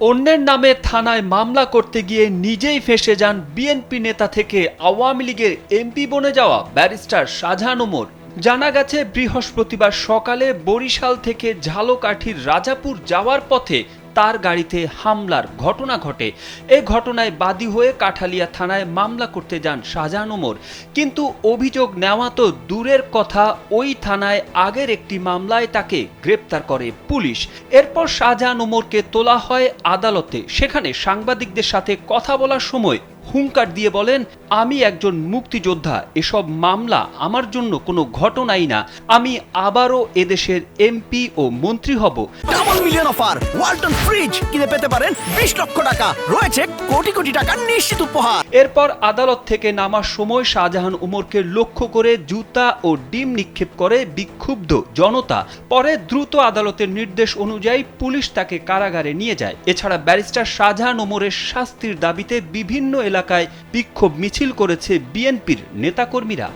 অন্যের নামে থানায় মামলা করতে গিয়ে নিজেই ফেঁসে যান বিএনপি নেতা থেকে আওয়ামী লীগের এমপি বনে যাওয়া ব্যারিস্টার শাহজাহান ওমর। জানা গেছে বৃহস্পতিবার সকালে বরিশাল থেকে ঝালকাঠির রাজাপুর যাওয়ার পথে তার গাড়িতে হামলার ঘটনা ঘটে। এ ঘটনায় বাদী হয়ে কাঠালিয়া থানায় মামলা করতে যান শাহজাহান ওমর, কিন্তু অভিযোগ নেওয়া তো দূরের কথা, ওই থানায় আগের একটি মামলায় তাকে গ্রেপ্তার করে পুলিশ। এরপর শাহজাহান ওমরকে তোলা হয় আদালতে। সেখানে সাংবাদিকদের সাথে কথা বলার সময় হুঙ্কার দিয়ে বলেন, আমি একজন মুক্তিযোদ্ধা, এসব মামলা আমার জন্য কোনো ঘটনাই না, আমি আবারও এদেশের এমপি ও মন্ত্রী হব। Double million offer Walton fridge কিনে পেতে পারেন 20 লক্ষ টাকা, রয়েছে কোটি কোটি টাকার নিশ্চিত উপহার। এরপর আদালত থেকে নামার সময় শাহজাহান ওমরকে লক্ষ্য করে জুতা ও ডিম নিক্ষেপ করে বিক্ষুব্ধ জনতা। পরে দ্রুত আদালতের নির্দেশ অনুযায়ী পুলিশ তাকে কারাগারে নিয়ে যায়। এছাড়া ব্যারিস্টার শাহজাহান ওমরের শাস্তির দাবিতে বিভিন্ন এলাকায় বিক্ষোভ মিছিল করেছে বিএনপির নেতাকর্মীরা।